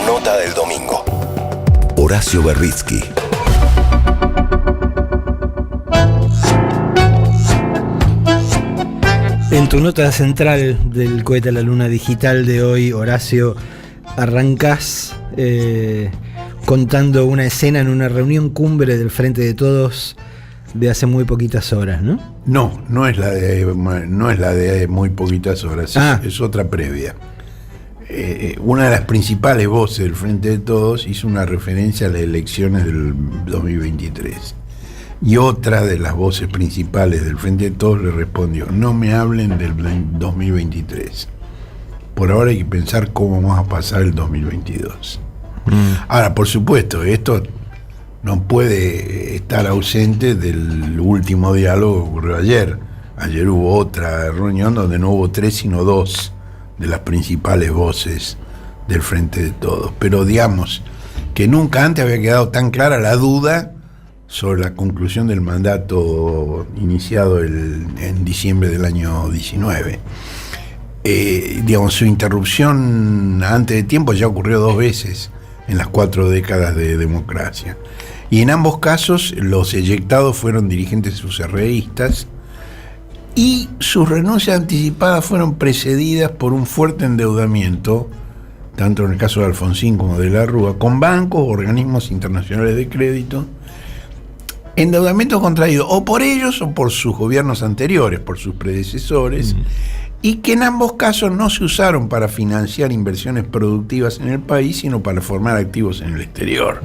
nota del domingo. Horacio Berbitsky. En tu nota central del cohete a la luna digital de hoy, Horacio, arrancás contando una escena en una reunión cumbre del Frente de Todos de hace muy poquitas horas, ¿no? No es la de muy poquitas horas, es otra previa. Una de las principales voces del Frente de Todos hizo una referencia a las elecciones del 2023. Y otra de las voces principales del Frente de Todos le respondió: no me hablen del 2023. Por ahora hay que pensar cómo vamos a pasar el 2022. Ahora, por supuesto, esto no puede estar ausente del último diálogo que ocurrió ayer. Ayer hubo otra reunión donde no hubo 3 sino 2 de las principales voces del Frente de Todos. Pero digamos que nunca antes había quedado tan clara la duda sobre la conclusión del mandato iniciado en diciembre del año 19. Su interrupción antes de tiempo ya ocurrió 2 veces en las 4 décadas de democracia. Y en ambos casos los eyectados fueron dirigentes UCRistas y sus renuncias anticipadas fueron precedidas por un fuerte endeudamiento, tanto en el caso de Alfonsín como de la Rúa, con bancos, organismos internacionales de crédito, endeudamiento contraído o por ellos o por sus gobiernos anteriores, por sus predecesores, y que en ambos casos no se usaron para financiar inversiones productivas en el país, sino para formar activos en el exterior.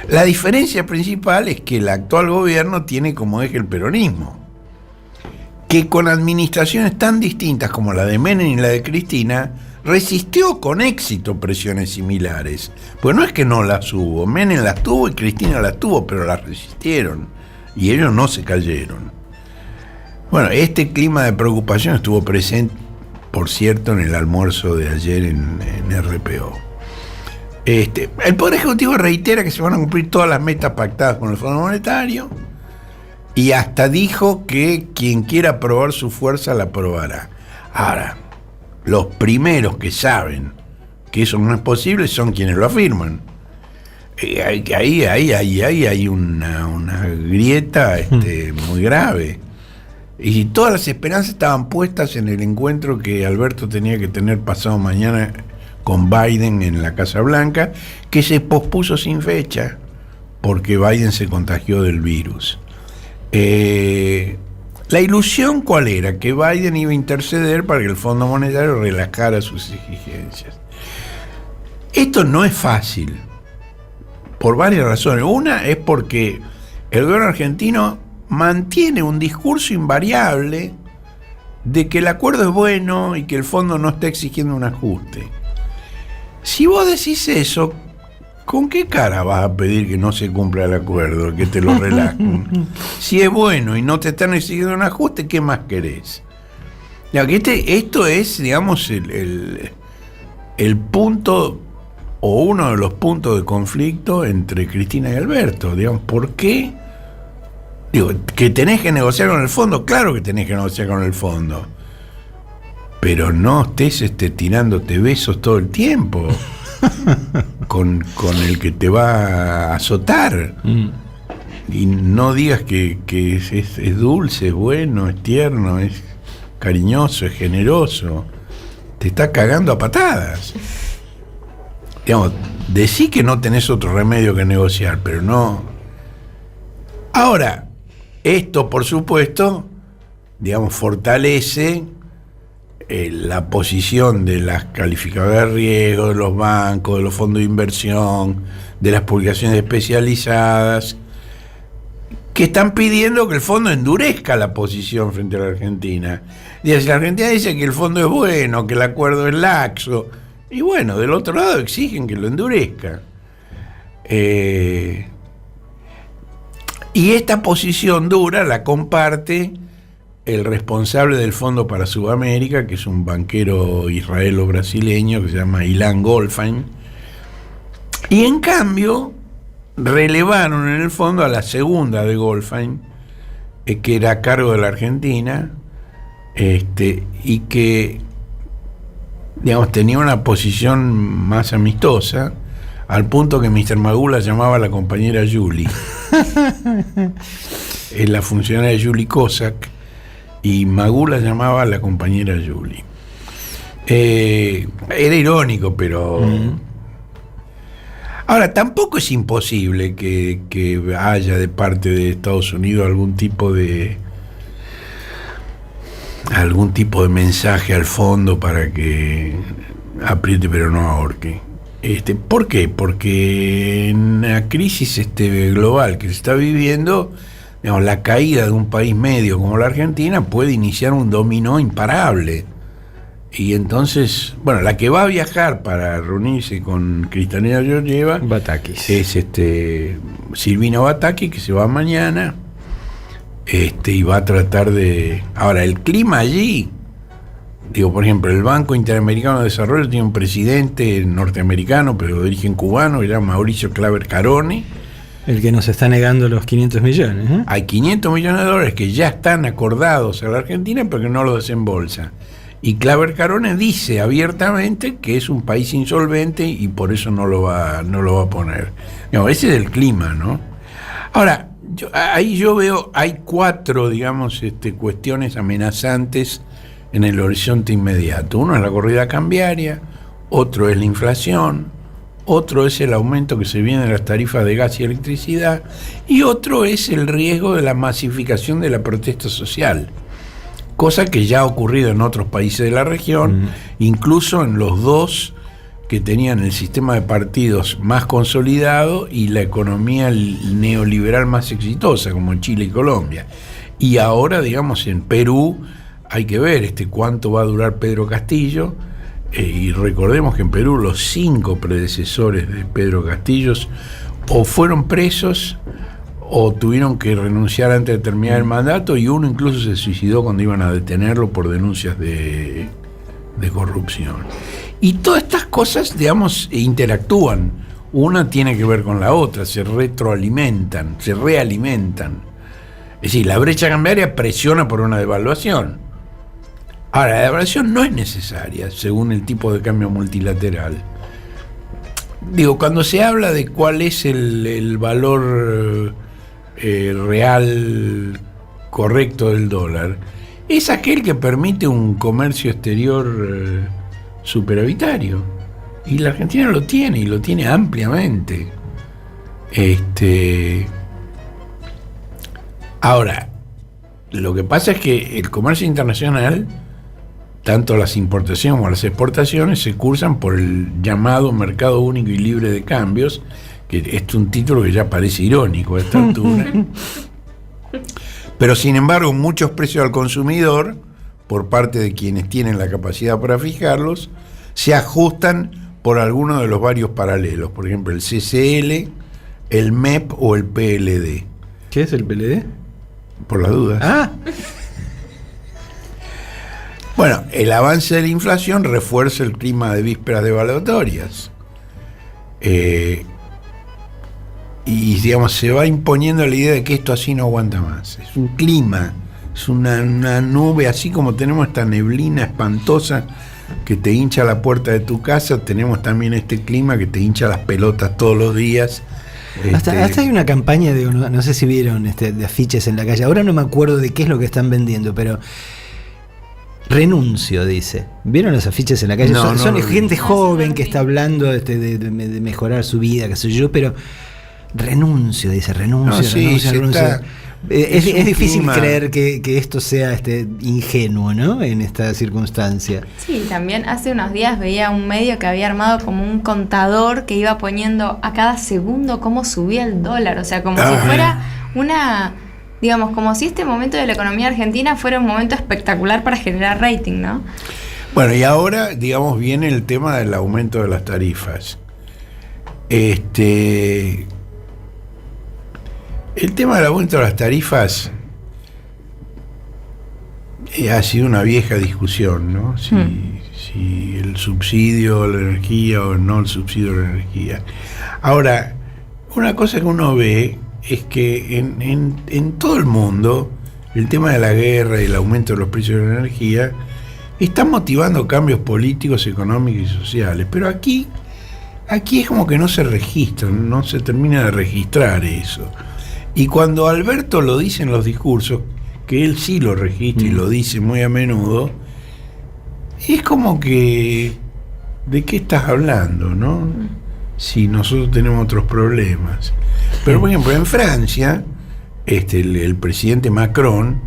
La diferencia principal es que el actual gobierno tiene como eje el peronismo, que con administraciones tan distintas como la de Menem y la de Cristina, resistió con éxito presiones similares. Pues no es que no las hubo, Menem las tuvo y Cristina las tuvo, pero las resistieron y ellos no se cayeron. Bueno, este clima de preocupación estuvo presente, por cierto, en el almuerzo de ayer en RPO. El Poder Ejecutivo reitera que se van a cumplir todas las metas pactadas con el Fondo Monetario y hasta dijo que quien quiera probar su fuerza la probará. Ahora, los primeros que saben que eso no es posible son quienes lo afirman. Ahí hay una grieta muy grave. Y todas las esperanzas estaban puestas en el encuentro que Alberto tenía que tener pasado mañana con Biden en la Casa Blanca, que se pospuso sin fecha porque Biden se contagió del virus. La ilusión, ¿cuál era? Que Biden iba a interceder para que el Fondo Monetario relajara sus exigencias. Esto no es fácil, por varias razones. Una es porque el gobierno argentino mantiene un discurso invariable de que el acuerdo es bueno y que el fondo no está exigiendo un ajuste. Si vos decís eso, ¿con qué cara vas a pedir que no se cumpla el acuerdo, que te lo relajen? Si es bueno y no te están exigiendo un ajuste, ¿qué más querés? Esto es, digamos, el punto o uno de los puntos de conflicto entre Cristina y Alberto. Digamos, ¿por qué? Que tenés que negociar con el fondo, claro que tenés que negociar con el fondo, pero no estés tirándote besos todo el tiempo con el que te va a azotar. Y no digas que es dulce, es bueno, es tierno, es cariñoso, es generoso. Te está cagando a patadas. Digamos, decí que no tenés otro remedio que negociar, pero no. Ahora, esto, por supuesto, digamos, fortalece la posición de las calificadoras de riesgo, de los bancos, de los fondos de inversión, de las publicaciones especializadas, que están pidiendo que el fondo endurezca la posición frente a la Argentina. Si la Argentina dice que el fondo es bueno, que el acuerdo es laxo, y bueno, del otro lado exigen que lo endurezca. Y esta posición dura la comparte el responsable del Fondo para Sudamérica, que es un banquero israelo-brasileño que se llama Ilan Goldfein. Y en cambio, relevaron en el fondo a la segunda de Goldfein, que era a cargo de la Argentina, y que, digamos, tenía una posición más amistosa, al punto que Mr. Magoo la llamaba la compañera Julie. Es la funcionaria Julie Cossack, y Magoo la llamaba la compañera Julie. Era irónico, pero... Ahora, tampoco es imposible que haya de parte de Estados Unidos algún tipo de mensaje al fondo para que apriete pero no ahorque. ¿Por qué? Porque en la crisis global que se está viviendo, digamos, la caída de un país medio como la Argentina puede iniciar un dominó imparable. Y entonces, bueno, la que va a viajar para reunirse con Kristalina Georgieva Batakis. es Silvina Batakis, que se va mañana, y va a tratar de... Ahora, el clima allí, digo, por ejemplo, el Banco Interamericano de Desarrollo tiene un presidente norteamericano, pero de origen cubano, que se llama Mauricio Claver Carone. El que nos está negando los 500 millones. Hay 500 millones de dólares que ya están acordados a la Argentina, pero que no lo desembolsa. Y Claver Carone dice abiertamente que es un país insolvente y por eso no lo va a poner. Digamos, ese es el clima, ¿no? Ahora, ahí yo veo, hay 4, digamos, cuestiones amenazantes en el horizonte inmediato. Uno es la corrida cambiaria, otro es la inflación, otro es el aumento que se viene de las tarifas de gas y electricidad, y otro es el riesgo de la masificación de la protesta social. Cosa que ya ha ocurrido en otros países de la región, incluso en los dos que tenían el sistema de partidos más consolidado y la economía neoliberal más exitosa, como Chile y Colombia. Y ahora, digamos, en Perú hay que ver cuánto va a durar Pedro Castillo, y recordemos que en Perú los 5 predecesores de Pedro Castillo o fueron presos o tuvieron que renunciar antes de terminar el mandato, y uno incluso se suicidó cuando iban a detenerlo por denuncias de corrupción. Y todas estas cosas, digamos, interactúan. Una tiene que ver con la otra, se retroalimentan, se realimentan. Es decir, la brecha cambiaria presiona por una devaluación. Ahora, la devaluación no es necesaria según el tipo de cambio multilateral. Digo, cuando se habla de cuál es el valor real correcto del dólar, es aquel que permite un comercio exterior superavitario, y la Argentina lo tiene, y lo tiene ampliamente. Ahora, lo que pasa es que el comercio internacional, tanto las importaciones como las exportaciones, se cursan por el llamado mercado único y libre de cambios, que es un título que ya parece irónico a esta altura. Pero sin embargo, muchos precios al consumidor, por parte de quienes tienen la capacidad para fijarlos, se ajustan por alguno de los varios paralelos, por ejemplo el CCL, el MEP o el PLD. ¿Qué es el PLD? Por las dudas. Bueno, el avance de la inflación refuerza el clima de vísperas devaluatorias. Y digamos, se va imponiendo la idea de que esto así no aguanta más. Es un clima, es una nube, así como tenemos esta neblina espantosa que te hincha la puerta de tu casa, tenemos también este clima que te hincha las pelotas todos los días. Hasta hay una campaña de, no sé si vieron, de afiches en la calle. Ahora no me acuerdo de qué es lo que están vendiendo, pero renuncio, dice. ¿Vieron los afiches en la calle? Son gente joven que está hablando de mejorar su vida, qué sé yo, pero renuncio, dice, renuncio. Es difícil clima. Creer que esto sea ingenuo, ¿no? En esta circunstancia. Sí, también hace unos días veía un medio que había armado como un contador que iba poniendo a cada segundo cómo subía el dólar, o sea, como si fuera una, digamos, como si este momento de la economía argentina fuera un momento espectacular para generar rating, ¿no? Bueno, y ahora, digamos, viene el tema del aumento de las tarifas. El tema del aumento de las tarifas ha sido una vieja discusión, ¿no? Si el subsidio a la energía o no el subsidio a la energía. Ahora, una cosa que uno ve es que en todo el mundo el tema de la guerra y el aumento de los precios de la energía está motivando cambios políticos, económicos y sociales. Pero aquí Aquí es como que no se registra, no se termina de registrar eso. Y cuando Alberto lo dice en los discursos, que él sí lo registra y lo dice muy a menudo, es como que, ¿de qué estás hablando, no? Si nosotros tenemos otros problemas. Pero por ejemplo, en Francia, el presidente Macron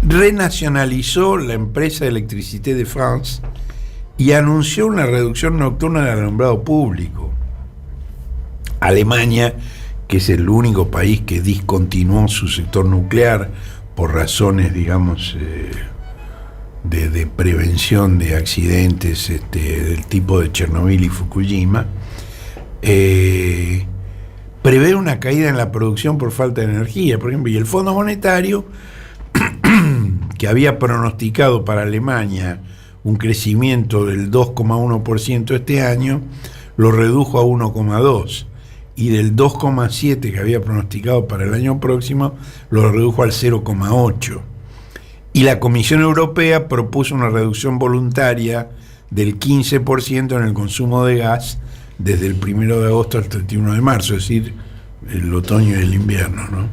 renacionalizó la empresa Electricité de France y anunció una reducción nocturna del alumbrado público. Alemania, que es el único país que discontinuó su sector nuclear por razones, digamos, de prevención de accidentes del tipo de Chernobyl y Fukushima, prevé una caída en la producción por falta de energía, por ejemplo, y el Fondo Monetario, que había pronosticado para Alemania un crecimiento del 2,1% este año, lo redujo a 1,2%, y del 2,7% que había pronosticado para el año próximo, lo redujo al 0,8%. Y la Comisión Europea propuso una reducción voluntaria del 15% en el consumo de gas desde el 1 de agosto al 31 de marzo, es decir, el otoño y el invierno, ¿no?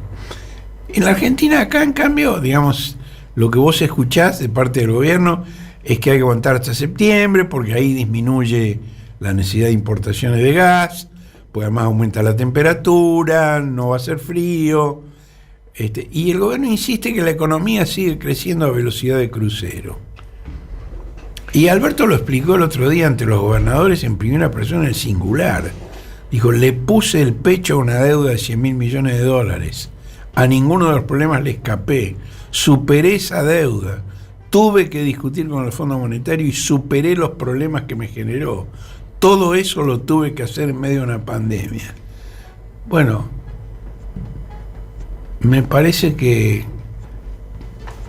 En la Argentina, acá, en cambio, digamos, lo que vos escuchás de parte del gobierno es que hay que aguantar hasta septiembre, porque ahí disminuye la necesidad de importaciones de gas, pues además aumenta la temperatura, no va a ser frío, y el gobierno insiste que la economía sigue creciendo a velocidad de crucero. Y Alberto lo explicó el otro día ante los gobernadores en primera persona, en el singular. Dijo, le puse el pecho a una deuda de 100.000 millones de dólares. A ninguno de los problemas le escapé. Superé esa deuda. Tuve que discutir con el Fondo Monetario y superé los problemas que me generó. Todo eso lo tuve que hacer en medio de una pandemia. Bueno, me parece que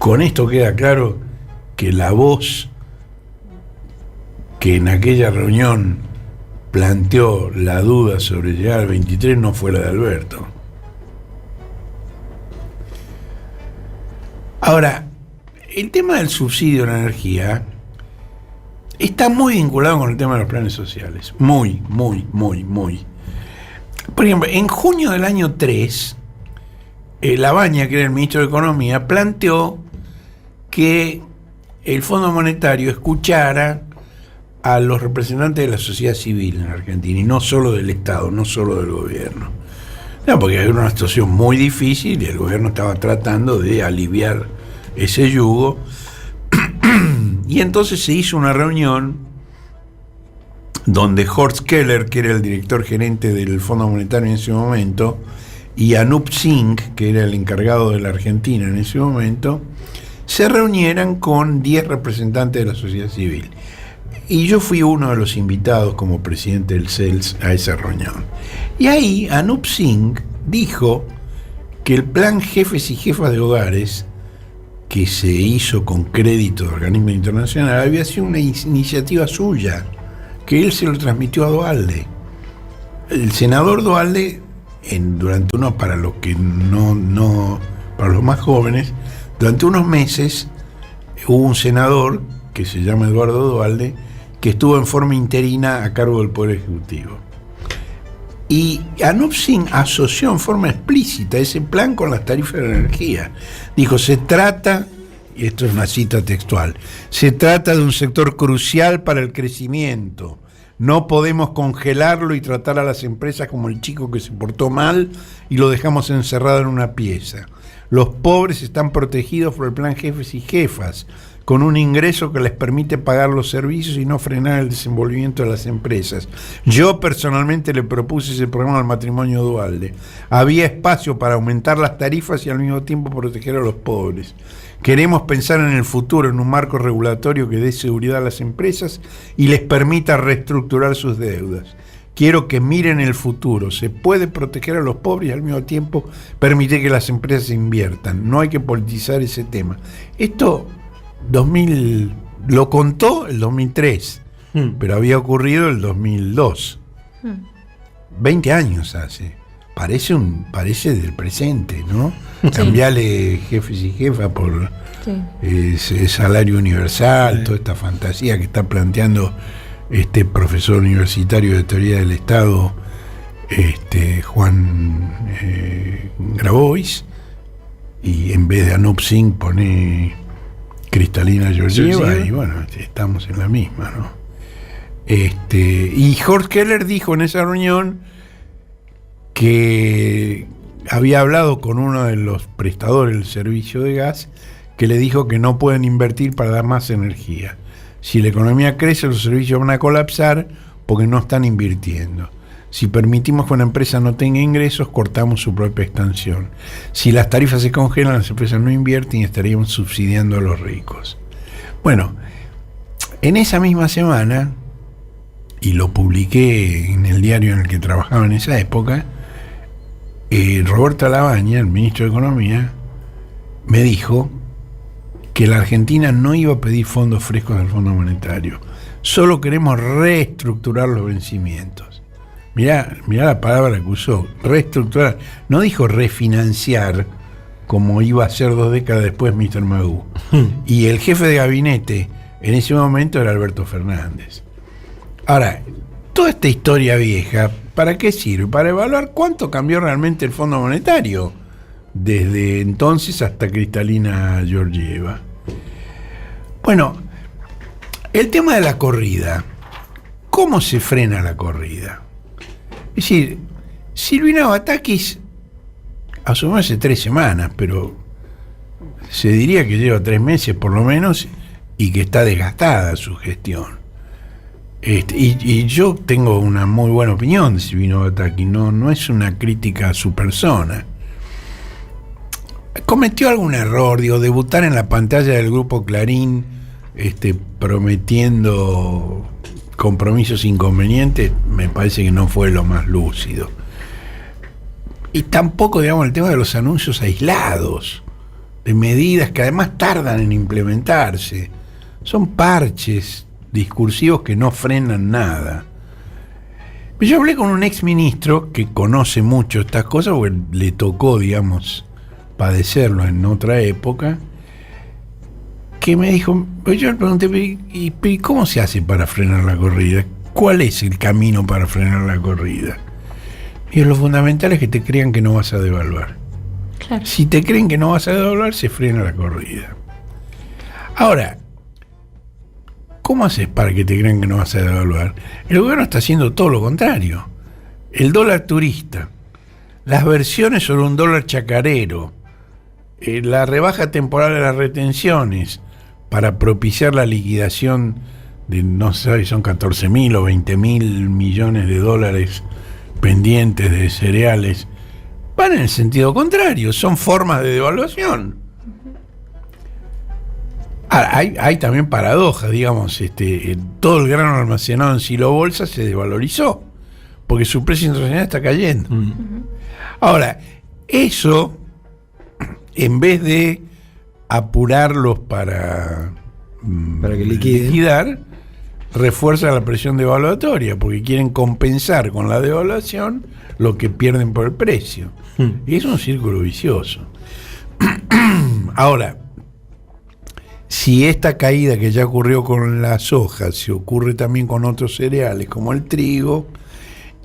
con esto queda claro que la voz que en aquella reunión planteó la duda sobre llegar al 23 no fue la de Alberto. Ahora, el tema del subsidio a la energía está muy vinculado con el tema de los planes sociales. Muy. Por ejemplo, en junio del año 3, Labaña, que era el ministro de Economía, planteó que el Fondo Monetario escuchara a los representantes de la sociedad civil en Argentina, y no solo del Estado, no solo del gobierno. No, porque era una situación muy difícil y el gobierno estaba tratando de aliviar ese yugo. Y entonces se hizo una reunión donde Horst Keller, que era el director gerente del Fondo Monetario en ese momento, y Anup Singh, que era el encargado de la Argentina en ese momento, se reunieran con 10 representantes de la sociedad civil. Y yo fui uno de los invitados como presidente del CELS a esa reunión. Y ahí Anup Singh dijo que el plan Jefes y Jefas de Hogares, que se hizo con crédito de organismos internacionales, había sido una iniciativa suya, que él se lo transmitió a Duhalde. El senador Duhalde, durante unos, para los que para los más jóvenes, durante unos meses hubo un senador que se llama Eduardo Duhalde, que estuvo en forma interina a cargo del Poder Ejecutivo. Y Anup Singh asoció en forma explícita ese plan con las tarifas de la energía. Dijo, se trata, y esto es una cita textual, se trata de un sector crucial para el crecimiento. No podemos congelarlo y tratar a las empresas como el chico que se portó mal y lo dejamos encerrado en una pieza. Los pobres están protegidos por el plan Jefes y Jefas, con un ingreso que les permite pagar los servicios y no frenar el desenvolvimiento de las empresas. Yo personalmente le propuse ese programa al matrimonio Duhalde. Había espacio para aumentar las tarifas y al mismo tiempo proteger a los pobres. Queremos pensar en el futuro, en un marco regulatorio que dé seguridad a las empresas y les permita reestructurar sus deudas. Quiero que miren el futuro. Se puede proteger a los pobres y al mismo tiempo permitir que las empresas inviertan. No hay que politizar ese tema. Esto lo contó el 2003, pero había ocurrido el 2002. 20 años hace. Parece del presente, ¿no? Sí. Cambiarle jefes y jefas por ese salario universal, toda esta fantasía que está planteando profesor universitario de teoría del Estado, Juan Grabois, y en vez de Anup Singh pone Kristalina Georgieva, y bueno, estamos en la misma, ¿no? Y Horst Keller dijo en esa reunión que había hablado con uno de los prestadores del servicio de gas, que le dijo que no pueden invertir para dar más energía. Si la economía crece, los servicios van a colapsar porque no están invirtiendo. Si permitimos que una empresa no tenga ingresos, cortamos su propia expansión. Si las tarifas se congelan, las empresas no invierten y estaríamos subsidiando a los ricos. Bueno, en esa misma semana, y lo publiqué en el diario en el que trabajaba en esa época, Roberto Lavagna, el ministro de Economía, me dijo que la Argentina no iba a pedir fondos frescos del Fondo Monetario. Solo queremos reestructurar los vencimientos. Mirá la palabra que usó, reestructurar. No dijo refinanciar, como iba a ser 2 décadas después Mr. Magoo. Y el jefe de gabinete en ese momento era Alberto Fernández. Ahora, toda esta historia vieja, ¿para qué sirve? Para evaluar cuánto cambió realmente el Fondo Monetario desde entonces hasta Kristalina Georgieva. Bueno, el tema de la corrida. ¿Cómo se frena la corrida? Es decir, Silvina Batakis asumió hace 3 semanas, pero se diría que lleva 3 meses por lo menos y que está desgastada su gestión. Y yo tengo una muy buena opinión de Silvina Batakis, no es una crítica a su persona. Cometió algún error, debutar en la pantalla del grupo Clarín, prometiendo compromisos inconvenientes, me parece que no fue lo más lúcido. Y tampoco, el tema de los anuncios aislados, de medidas que además tardan en implementarse. Son parches discursivos que no frenan nada. Yo hablé con un exministro que conoce mucho estas cosas, porque le tocó, padecerlo en otra época, que me dijo, yo le pregunté, ¿y cómo se hace para frenar la corrida? ¿Cuál es el camino para frenar la corrida? Y lo fundamental es que te crean que no vas a devaluar. Claro. Si te creen que no vas a devaluar, se frena la corrida. Ahora, ¿cómo haces para que te crean que no vas a devaluar? El gobierno está haciendo todo lo contrario. El dólar turista, las versiones sobre un dólar chacarero, la rebaja temporal de las retenciones para propiciar la liquidación de, no sé si son 14.000 o 20.000 millones de dólares pendientes de cereales, van en el sentido contrario, son formas de devaluación. Hay también paradojas, todo el grano almacenado en silo bolsa se desvalorizó, porque su precio internacional está cayendo. Ahora, eso, en vez de apurarlos para que liquidar, refuerza la presión devaluatoria, porque quieren compensar con la devaluación lo que pierden por el precio. Y es un círculo vicioso. Ahora, si esta caída que ya ocurrió con la soja se ocurre también con otros cereales como el trigo,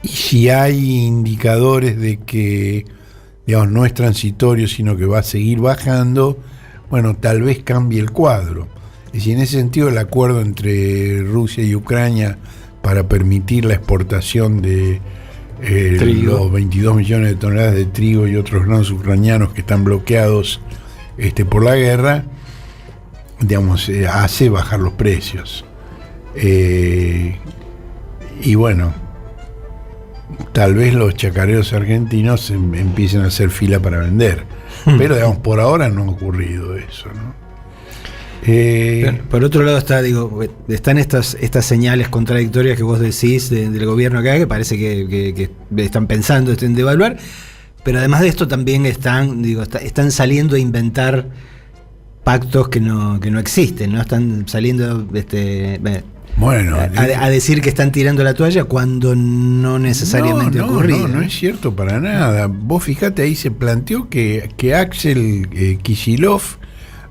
y si hay indicadores de que no es transitorio, sino que va a seguir bajando, bueno, tal vez cambie el cuadro. Es decir, en ese sentido, el acuerdo entre Rusia y Ucrania para permitir la exportación de los 22 millones de toneladas de trigo y otros granos ucranianos que están bloqueados por la guerra, hace bajar los precios. Y bueno, tal vez los chacareros argentinos empiecen a hacer fila para vender. Pero, por ahora no ha ocurrido eso, ¿no? Por otro lado están estas señales contradictorias que vos decís del gobierno acá, que parece que están pensando en devaluar, pero además de esto también están saliendo a inventar pactos que no existen, ¿no? Están saliendo a decir que están tirando la toalla cuando no necesariamente ha ocurrido. No es cierto para nada. Vos fijate, ahí se planteó que Axel Kicillof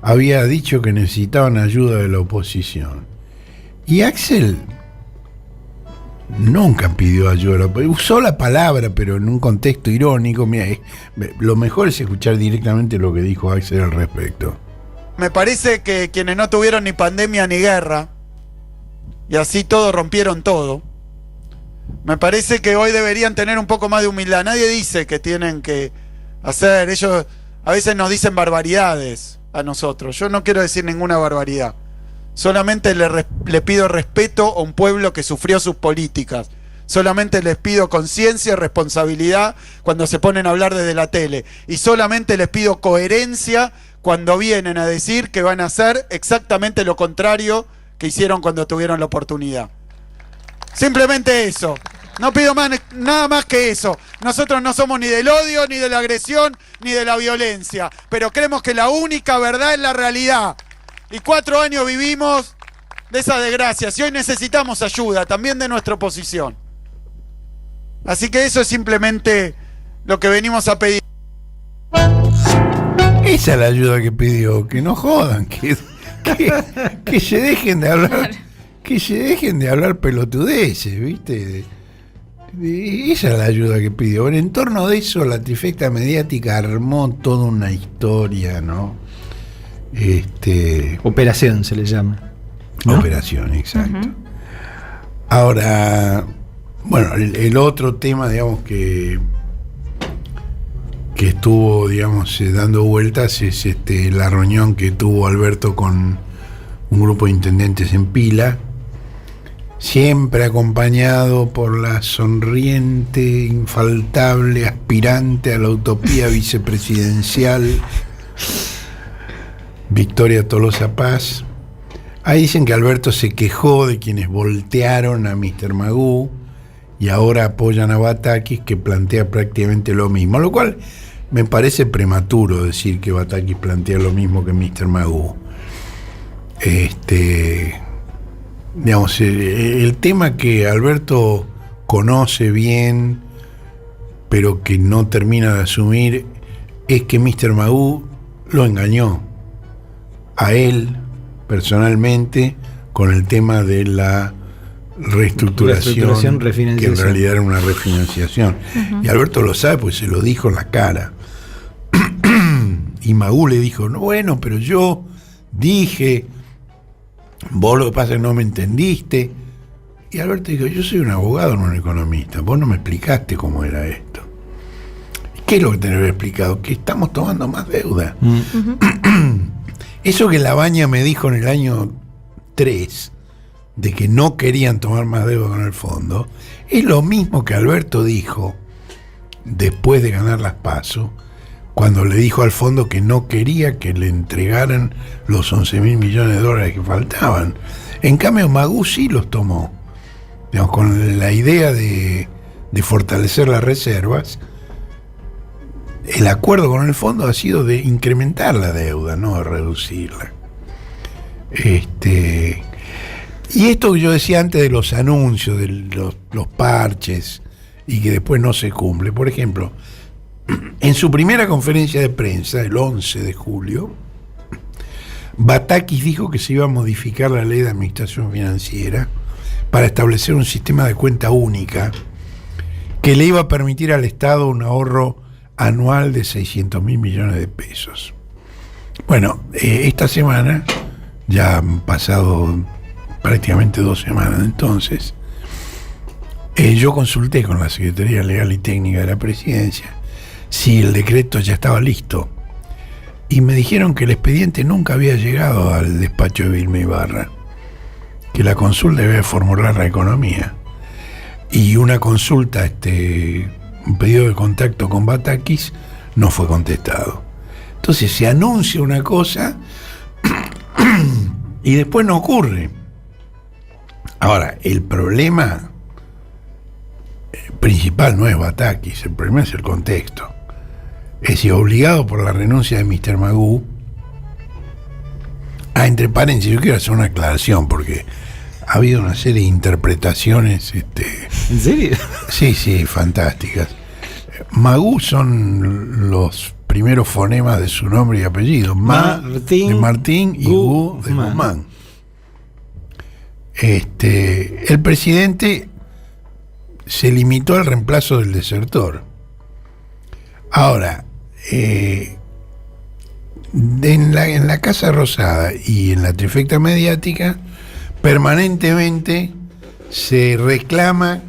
había dicho que necesitaban ayuda de la oposición. Y Axel nunca pidió ayuda. Usó la palabra, pero en un contexto irónico. Mira, lo mejor es escuchar directamente lo que dijo Axel al respecto. Me parece que quienes no tuvieron ni pandemia ni guerra, y así todos rompieron todo, me parece que hoy deberían tener un poco más de humildad. Nadie dice que tienen que hacer, ellos a veces nos dicen barbaridades a nosotros. Yo no quiero decir ninguna barbaridad. Solamente le pido respeto a un pueblo que sufrió sus políticas. Solamente les pido conciencia y responsabilidad cuando se ponen a hablar desde la tele. Y solamente les pido coherencia cuando vienen a decir que van a hacer exactamente lo contrario que hicieron cuando tuvieron la oportunidad. Simplemente eso. No pido nada más que eso. Nosotros no somos ni del odio, ni de la agresión, ni de la violencia. Pero creemos que la única verdad es la realidad. Y 4 años vivimos de esa desgracia. Y hoy necesitamos ayuda, también de nuestra oposición. Así que eso es simplemente lo que venimos a pedir. Esa es la ayuda que pidió. Que no jodan. Que se dejen de hablar. Que se dejen de hablar pelotudeces, ¿viste? Esa es la ayuda que pidió. En torno de eso, la trifecta mediática armó toda una historia, ¿no? Operación se le llama, ¿no? Operación, exacto. Uh-huh. Ahora, bueno, el otro tema, digamos, que estuvo, digamos, dando vueltas es la reunión que tuvo Alberto con un grupo de intendentes en Pila, siempre acompañado por la sonriente, infaltable, aspirante a la utopía vicepresidencial Victoria Tolosa Paz. Ahí dicen que Alberto se quejó de quienes voltearon a Mr. Magoo y ahora apoyan a Batakis, que plantea prácticamente lo mismo, lo cual me parece prematuro decir que Batakis plantea lo mismo que Mr. Magoo. Digamos, el tema que Alberto conoce bien, pero que no termina de asumir, es que Mr. Magoo lo engañó a él personalmente con el tema de la reestructuración, que en realidad era una refinanciación. Uh-huh. Y Alberto lo sabe, pues se lo dijo en la cara. Y Magoo le dijo, no, bueno, pero yo dije, vos lo que pasa es que no me entendiste. Y Alberto dijo, yo soy un abogado, no un economista, vos no me explicaste cómo era esto. ¿Qué es lo que te había explicado? Que estamos tomando más deuda. Uh-huh. Eso que Labaña me dijo en el año 3, de que no querían tomar más deuda con el fondo, es lo mismo que Alberto dijo después de ganar las PASO, cuando le dijo al fondo que no quería que le entregaran los 11.000 millones de dólares que faltaban. En cambio, Magoo sí los tomó, digamos, con la idea de fortalecer las reservas. El acuerdo con el fondo ha sido de incrementar la deuda, no de reducirla. Y esto que yo decía antes de los anuncios, de los parches, y que después no se cumple. Por ejemplo, en su primera conferencia de prensa, el 11 de julio, Batakis dijo que se iba a modificar la ley de administración financiera para establecer un sistema de cuenta única que le iba a permitir al Estado un ahorro anual de 600.000 millones de pesos. Bueno, esta semana, ya han pasado prácticamente 2 semanas entonces, yo consulté con la Secretaría Legal y Técnica de la Presidencia si el decreto ya estaba listo, y me dijeron que el expediente nunca había llegado al despacho de Vilma Ibarra, que la consulta debe formular la Economía, y una consulta, un pedido de contacto con Batakis no fue contestado. Entonces se anuncia una cosa y después no ocurre. Ahora, el problema principal no es Batakis, el problema es el contexto. Es decir, obligado por la renuncia de Mr. Magoo, entre paréntesis, yo quiero hacer una aclaración porque ha habido una serie de interpretaciones. ¿En serio? Sí, fantásticas. Magoo son los primeros fonemas de su nombre y apellido. De Martín y Gu de Guzmán. El presidente se limitó al reemplazo del desertor. Ahora, en la Casa Rosada y en la trifecta mediática, permanentemente se reclama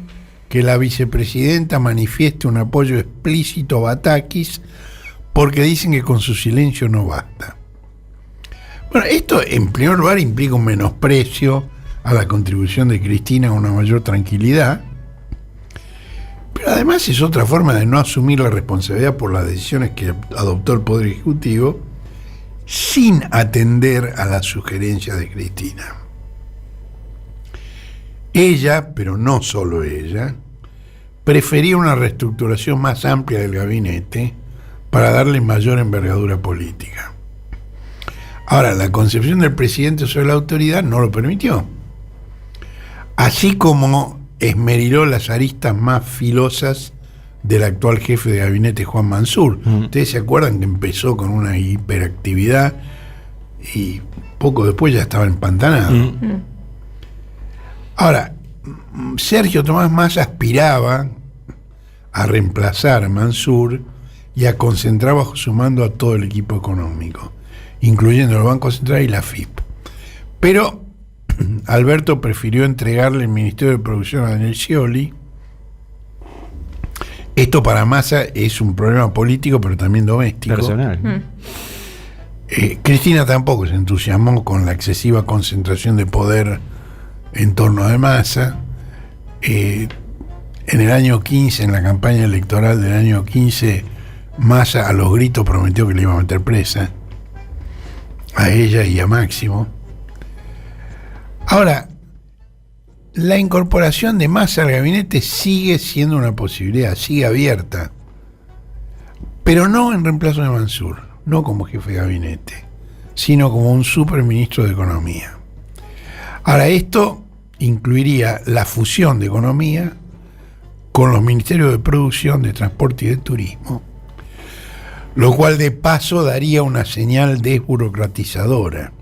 que la vicepresidenta manifieste un apoyo explícito a Batakis porque dicen que con su silencio no basta. Bueno, esto en primer lugar implica un menosprecio a la contribución de Cristina a una mayor tranquilidad, pero además es otra forma de no asumir la responsabilidad por las decisiones que adoptó el Poder Ejecutivo sin atender a las sugerencias de Cristina. Ella, pero no solo ella, prefería una reestructuración más amplia del gabinete para darle mayor envergadura política. Ahora, la concepción del presidente sobre la autoridad no lo permitió. Así como esmeriló las aristas más filosas del actual jefe de gabinete, Juan Mansur. Ustedes se acuerdan que empezó con una hiperactividad y poco después ya estaba empantanado. Ahora, Sergio Tomás Massa aspiraba a reemplazar a Mansur y a concentrar bajo su mando a todo el equipo económico, incluyendo el Banco Central y la FIP. Pero Alberto prefirió entregarle el Ministerio de Producción a Daniel Scioli. Esto para Massa es un problema político, pero también doméstico. Personal. Cristina tampoco se entusiasmó con la excesiva concentración de poder en torno de Massa. En el año 15, en la campaña electoral del año 15, Massa a los gritos prometió que le iba a meter presa a ella y a Máximo. Ahora, la incorporación de Massa al gabinete sigue siendo una posibilidad, sigue abierta, pero no en reemplazo de Mansur, no como jefe de gabinete, sino como un superministro de Economía. Ahora, esto incluiría la fusión de Economía con los ministerios de Producción, de Transporte y de Turismo, lo cual de paso daría una señal desburocratizadora.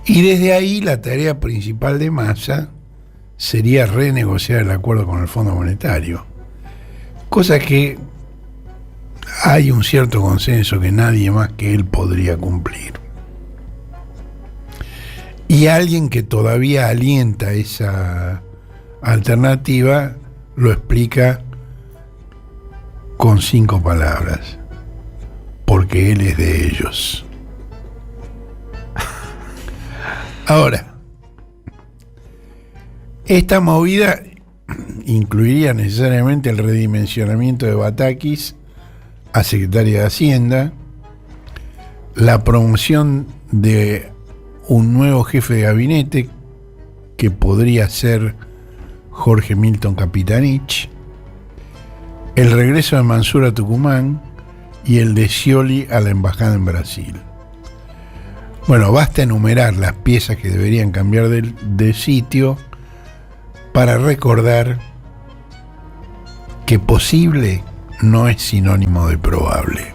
Y desde ahí la tarea principal de Massa sería renegociar el acuerdo con el Fondo Monetario, cosa que hay un cierto consenso que nadie más que él podría cumplir. Y alguien que todavía alienta esa alternativa lo explica con 5 palabras: porque él es de ellos. Ahora, esta movida incluiría necesariamente el redimensionamiento de Batakis a secretaria de Hacienda, la promoción de un nuevo jefe de gabinete que podría ser Jorge Milton Capitanich, el regreso de Mansur a Tucumán y el de Scioli a la embajada en Brasil. Bueno, basta enumerar las piezas que deberían cambiar de sitio para recordar que posible no es sinónimo de probable.